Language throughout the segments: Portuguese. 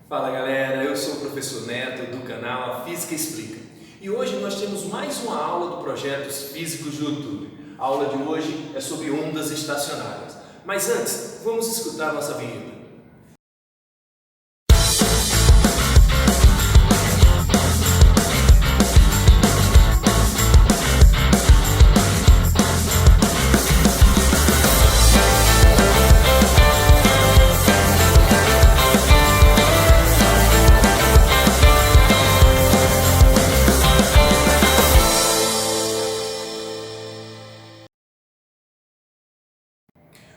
Fala galera, eu sou o professor Neto do canal A Física Explica e hoje nós temos mais uma aula do Projetos Físicos do YouTube. A aula de hoje é sobre ondas estacionárias, mas antes vamos escutar nossa vinheta.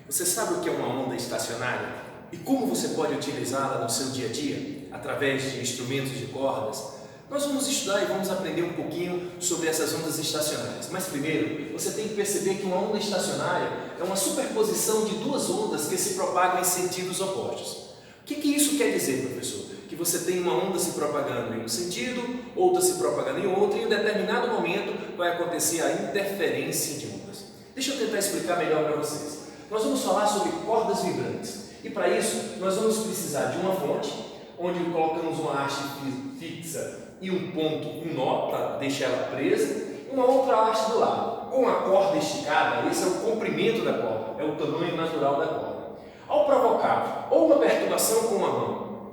Você sabe o que é uma onda estacionária? E como você pode utilizá-la no seu dia a dia, através de instrumentos de cordas? Nós vamos estudar e vamos aprender um pouquinho sobre essas ondas estacionárias. Mas primeiro, você tem que perceber que uma onda estacionária é uma superposição de duas ondas que se propagam em sentidos opostos. O que isso quer dizer, professor? Que você tem uma onda se propagando em um sentido, outra se propagando em outro, e em um determinado momento vai acontecer a interferência de ondas. Deixa eu tentar explicar melhor para vocês. Nós vamos falar sobre cordas vibrantes e para isso nós vamos precisar de uma fonte onde colocamos uma haste fixa e um ponto, um nó para deixar ela presa e uma outra haste do lado. Com a corda esticada, esse é o comprimento da corda, é o tamanho natural da corda. Ao provocar ou uma perturbação com a mão,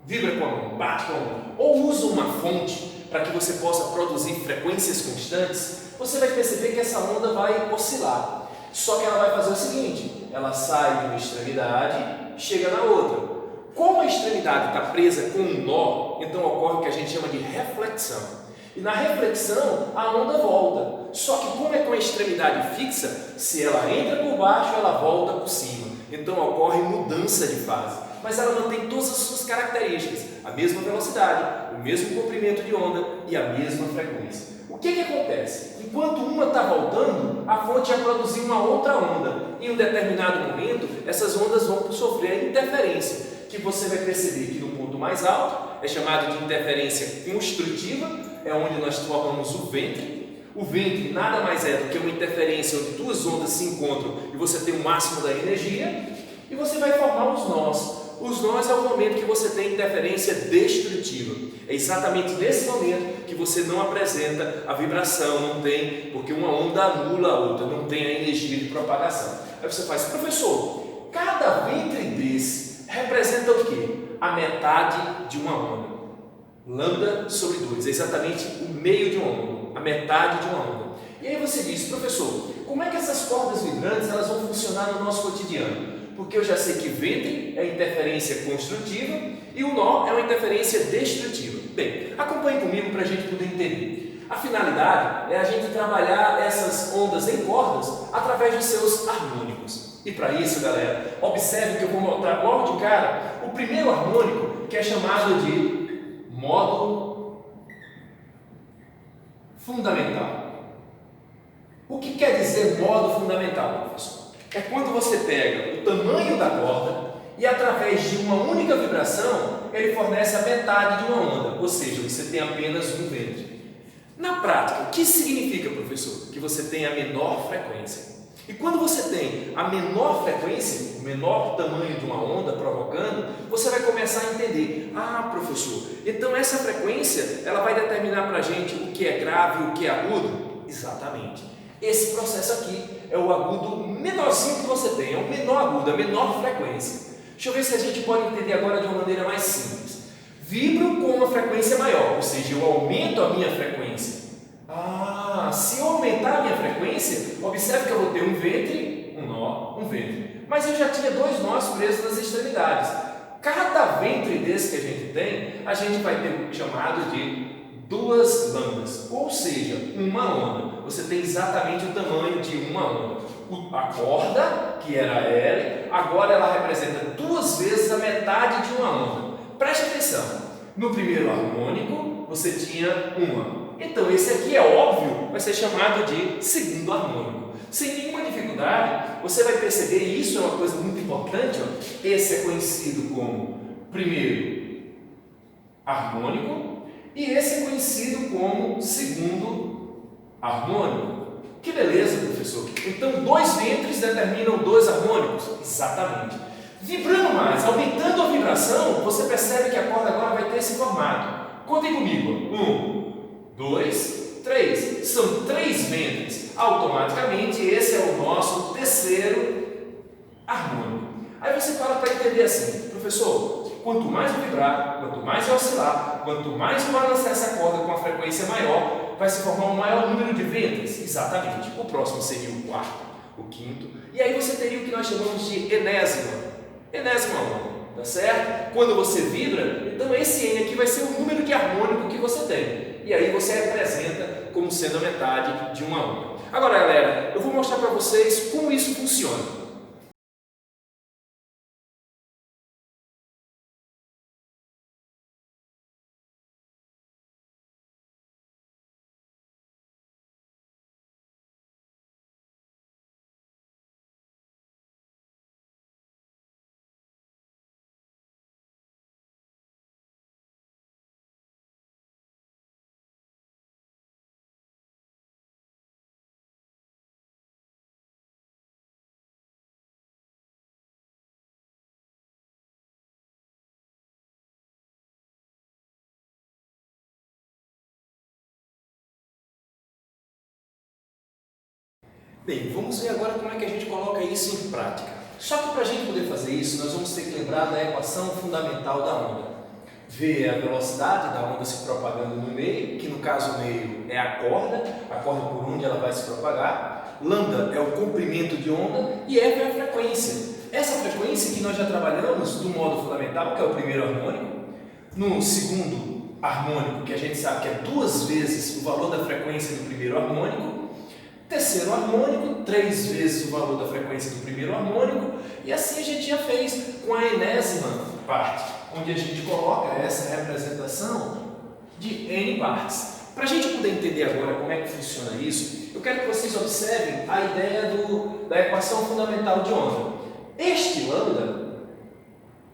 vibra com a mão, bate com a mão, ou usa uma fonte para que você possa produzir frequências constantes, você vai perceber que essa onda vai oscilar. Só que ela vai fazer o seguinte, ela sai de uma extremidade, chega na outra. Como a extremidade está presa com um nó, então ocorre o que a gente chama de reflexão. E na reflexão, a onda volta. Só que como é com a extremidade fixa, se ela entra por baixo, ela volta por cima. Então ocorre mudança de fase. Mas ela mantém todas as suas características, a mesma velocidade, o mesmo comprimento de onda e a mesma frequência. O que acontece? Enquanto uma está voltando, a fonte vai produzir uma outra onda. Em um determinado momento, essas ondas vão sofrer a interferência, que você vai perceber que no ponto mais alto é chamado de interferência construtiva, é onde nós formamos o ventre. O ventre nada mais é do que uma interferência onde duas ondas se encontram e você tem o máximo da energia, e você vai formar os nós. Os nós é o momento que você tem interferência destrutiva. É exatamente nesse momento que você não apresenta a vibração, não tem, porque uma onda anula a outra, não tem a energia de propagação. Aí você faz, professor, cada ventre desse representa o quê? A metade de uma onda. Lambda sobre 2, é exatamente o meio de uma onda, a metade de uma onda. E aí você diz, professor, como é que essas cordas vibrantes elas vão funcionar no nosso cotidiano? Porque eu já sei que ventre é interferência construtiva e o nó é uma interferência destrutiva. Bem, acompanhe comigo para a gente poder entender. A finalidade é a gente trabalhar essas ondas em cordas através de seus harmônicos. E para isso, galera, observe que eu vou mostrar logo de cara o primeiro harmônico, que é chamado de módulo fundamental. O que quer dizer módulo fundamental, professor? É quando você pega o tamanho da corda e através de uma única vibração ele fornece a metade de uma onda, ou seja, você tem apenas um ventre. Na prática, o que significa, professor? Que você tem a menor frequência. E quando você tem a menor frequência, o menor tamanho de uma onda provocando, você vai começar a entender, professor, então essa frequência ela vai determinar para a gente o que é grave e o que é agudo? Exatamente. Esse processo aqui é o agudo menorzinho que você tem, é o menor agudo, a menor frequência. Deixa eu ver se a gente pode entender agora de uma maneira mais simples. Vibro com uma frequência maior, ou seja, eu aumento a minha frequência. Se eu aumentar a minha frequência, observe que eu vou ter um ventre, um nó, um ventre. Mas eu já tinha dois nós presos nas extremidades. Cada ventre desse que a gente vai ter o chamado de duas lambdas, ou seja, uma onda. Você tem exatamente o tamanho de uma onda. A corda, que era L, agora ela representa duas vezes a metade de uma onda. Preste atenção, no primeiro harmônico você tinha uma. Então esse aqui é óbvio, vai ser chamado de segundo harmônico. Sem nenhuma dificuldade, você vai perceber, e isso é uma coisa muito importante, esse é conhecido como primeiro harmônico, e esse é conhecido como segundo harmônico. Que beleza, professor! Então, dois ventres determinam dois harmônicos? Exatamente. Vibrando mais, aumentando a vibração, vibração, você percebe que a corda agora vai ter esse formato. Contem comigo. 1, 2, 3. São 3 ventres. Automaticamente, esse é o nosso terceiro harmônico. Aí você para entender assim, professor, quanto mais eu vibrar, quanto mais eu oscilar, quanto mais eu balançar essa corda com uma frequência maior, vai se formar um maior número de ventres? Exatamente. O próximo seria o quarto, o quinto. E aí você teria o que nós chamamos de enésima. Enésima onda. Tá certo? Quando você vibra, então esse N aqui vai ser o número de harmônico que você tem. E aí você representa como sendo a metade de uma onda. Agora, galera, eu vou mostrar para vocês como isso funciona. Bem, vamos ver agora como é que a gente coloca isso em prática. Só que para a gente poder fazer isso, nós vamos ter que lembrar da equação fundamental da onda. V é a velocidade da onda se propagando no meio, que no caso o meio é a corda por onde ela vai se propagar. Lambda é o comprimento de onda e F é a frequência. Essa frequência que nós já trabalhamos do modo fundamental, que é o primeiro harmônico, no segundo harmônico, que a gente sabe que é 2 vezes o valor da frequência do primeiro harmônico, terceiro harmônico, 3 vezes o valor da frequência do primeiro harmônico, e assim a gente já fez com a enésima parte, onde a gente coloca essa representação de N partes. Para a gente poder entender agora como é que funciona isso, eu quero que vocês observem a ideia da equação fundamental de onda. Este lambda,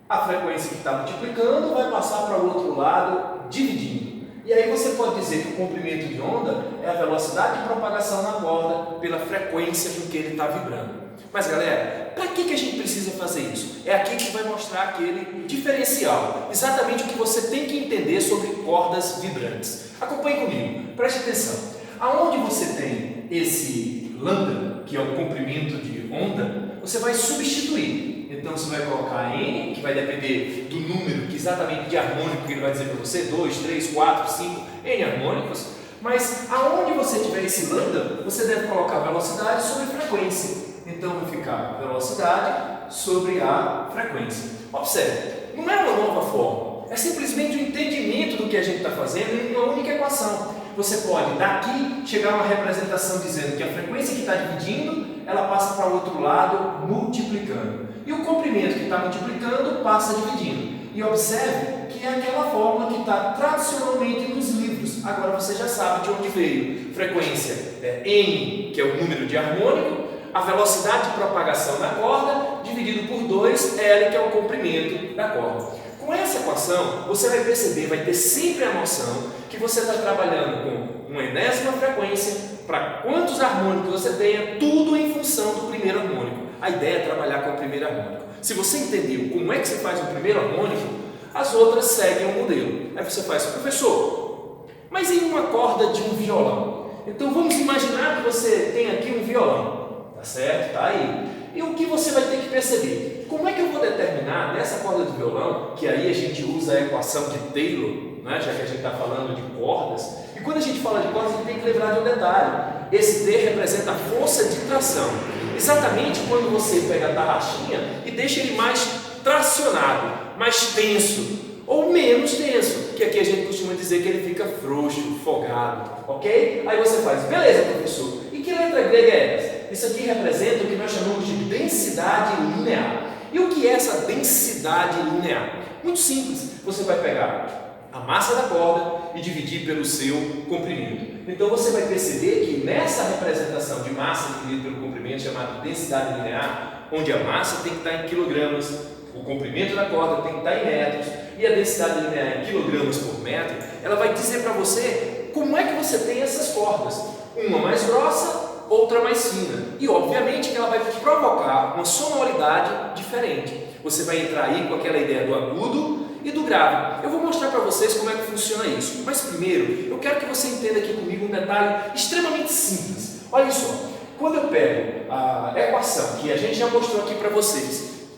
a frequência que está multiplicando, vai passar para o outro lado dividindo. E aí você pode dizer que o comprimento de onda é a velocidade de propagação na corda pela frequência com que ele está vibrando. Mas galera, para que a gente precisa fazer isso? É aqui que vai mostrar aquele diferencial, exatamente o que você tem que entender sobre cordas vibrantes. Acompanhe comigo, preste atenção. Aonde você tem esse lambda, que é o comprimento de onda, você vai substituir. Então você vai colocar N, que vai depender do número, que exatamente de harmônico que ele vai dizer para você, 2, 3, 4, 5, N harmônicos. Mas aonde você tiver esse lambda, você deve colocar velocidade sobre frequência. Então vai ficar velocidade sobre a frequência. Observe, não é uma nova forma, é simplesmente o entendimento do que a gente está fazendo em uma única equação. Você pode daqui chegar a uma representação dizendo que a frequência que está dividindo, ela passa para o outro lado multiplicando. E o comprimento que está multiplicando passa dividindo. E observe que é aquela fórmula que está tradicionalmente nos livros. Agora você já sabe de onde veio. Frequência é N, que é o número de harmônico, a velocidade de propagação da corda, dividido por 2, L, que é o comprimento da corda. Com essa equação, você vai perceber, vai ter sempre a noção que você está trabalhando com uma enésima frequência para quantos harmônicos você tenha, tudo em função do primeiro harmônico. A ideia é trabalhar com o primeiro harmônico. Se você entendeu como é que você faz o primeiro harmônico, as outras seguem o modelo. Aí você faz, professor, mas em uma corda de um violão? Então vamos imaginar que você tem aqui um violão, tá certo? Tá aí. E o que você vai ter que perceber? Como é que eu vou determinar nessa corda de violão, que aí a gente usa a equação de Taylor, né, já que a gente está falando de cordas, e quando a gente fala de cordas, a gente tem que lembrar de um detalhe. Esse T representa a força de tração. Exatamente quando você pega a tarraxinha e deixa ele mais tracionado, mais tenso, ou menos tenso, que aqui a gente costuma dizer que ele fica frouxo, folgado, ok? Aí você faz, beleza, professor, e que letra grega é essa? Isso aqui representa o que nós chamamos de densidade linear. E o que é essa densidade linear? Muito simples, você vai pegar a massa da corda e dividir pelo seu comprimento. Então você vai perceber que nessa representação de massa dividida pelo comprimento, chamada densidade linear, onde a massa tem que estar em quilogramas, o comprimento da corda tem que estar em metros e a densidade linear em quilogramas por metro, ela vai dizer para você como é que você tem essas cordas, uma mais grossa, outra mais fina, e obviamente que ela vai provocar uma sonoridade diferente. Você vai entrar aí com aquela ideia do agudo e do grave. Eu vou mostrar para vocês como é que funciona isso. Mas primeiro, eu quero que você entenda aqui comigo um detalhe extremamente simples. Olha só, quando eu pego a equação que a gente já mostrou aqui para vocês,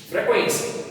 frequência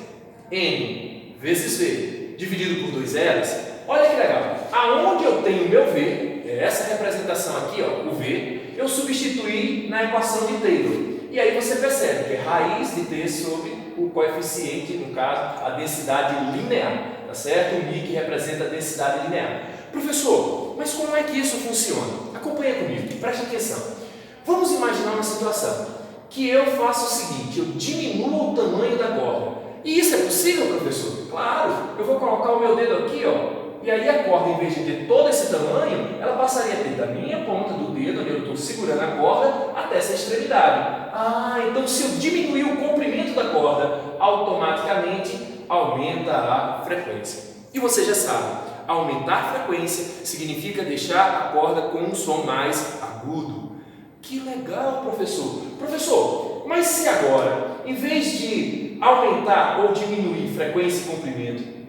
N vezes V dividido por 2 L's, olha que legal. Aonde eu tenho meu V, essa representação aqui, ó, o V, eu substituí na equação de Taylor. E aí você percebe que é raiz de T sobre o coeficiente, no caso, a densidade linear, tá certo? O μ que representa a densidade linear. Professor, mas como é que isso funciona? Acompanha comigo, preste atenção. Vamos imaginar uma situação que eu faço o seguinte, eu diminuo o tamanho da corda. E isso é possível, professor? Claro, eu vou colocar o meu dedo aqui, ó, e aí a corda, em vez de ter todo esse tamanho, ela passaria a ter da minha ponta do dedo, onde eu estou segurando a corda, até essa extremidade. Ah, então se eu diminuir o comprimento da corda, automaticamente aumenta a frequência. E você já sabe, aumentar a frequência significa deixar a corda com um som mais agudo. Que legal, professor! Professor, mas se agora, em vez de aumentar ou diminuir frequência e comprimento,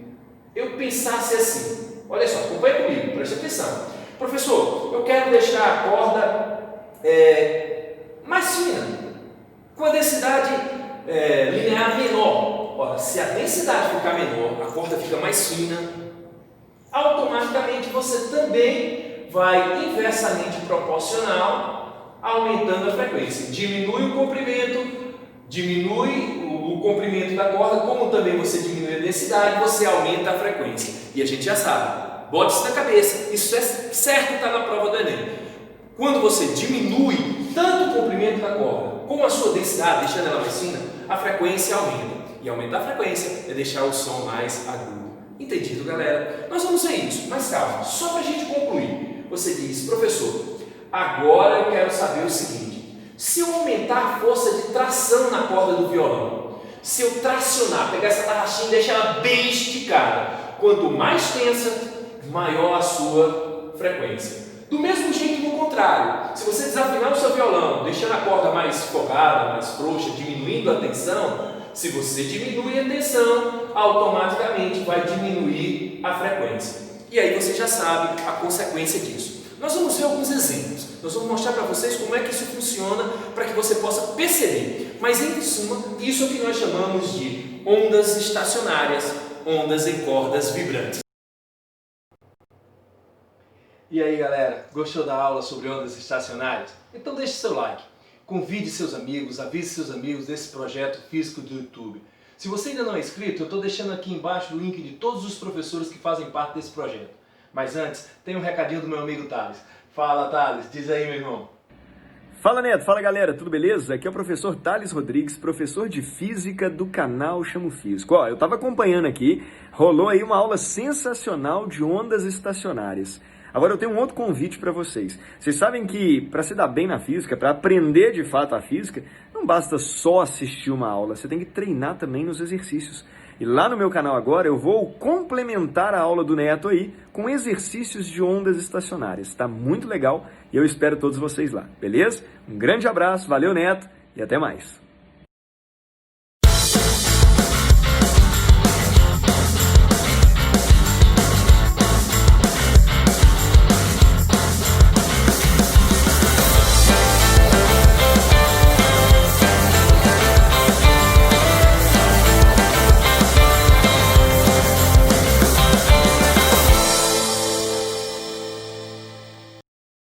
eu pensasse assim, olha só, acompanha comigo, preste atenção. Professor, eu quero deixar a corda mais fina, com a densidade linear menor. Ora, se a densidade ficar menor, a corda fica mais fina, automaticamente você também vai inversamente proporcional, aumentando a frequência. Diminui o comprimento, diminui o comprimento da corda, como também você diminui a densidade, você aumenta a frequência. E a gente já sabe, bote isso na cabeça, isso é certo, está na prova do Enem. Quando você diminui tanto o comprimento da corda, como a sua densidade, deixando ela mais fina, a frequência aumenta. E aumentar a frequência é deixar o som mais agudo. Entendido, galera? Nós vamos ver isso, mas calma, só para a gente concluir. Você diz, professor, agora eu quero saber o seguinte, se eu aumentar a força de tração na corda do violão, se eu tracionar, pegar essa tarraxinha e deixar ela bem esticada, quanto mais tensa, maior a sua frequência. Do mesmo jeito, no contrário, se você desafinar o seu violão, deixando a corda mais focada, mais frouxa, diminuindo a tensão, se você diminui a tensão, automaticamente vai diminuir a frequência. E aí você já sabe a consequência disso. Nós vamos ver alguns exemplos. Nós vamos mostrar para vocês como é que isso funciona para que você possa perceber. Mas, em suma, isso é o que nós chamamos de ondas estacionárias, ondas em cordas vibrantes. E aí, galera, gostou da aula sobre ondas estacionárias? Então deixe seu like, convide seus amigos, avise seus amigos desse projeto físico do YouTube. Se você ainda não é inscrito, eu estou deixando aqui embaixo o link de todos os professores que fazem parte desse projeto. Mas antes, tem um recadinho do meu amigo Thales. Fala, Thales, diz aí, meu irmão. Fala, Neto, fala, galera, tudo beleza? Aqui é o professor Thales Rodrigues, professor de Física do canal Chamo Físico. Ó, eu estava acompanhando aqui, rolou aí uma aula sensacional de ondas estacionárias. Agora eu tenho um outro convite para vocês. Vocês sabem que para se dar bem na física, para aprender de fato a física, não basta só assistir uma aula, você tem que treinar também nos exercícios. E lá no meu canal agora eu vou complementar a aula do Neto aí com exercícios de ondas estacionárias. Está muito legal e eu espero todos vocês lá, beleza? Um grande abraço, valeu Neto e até mais!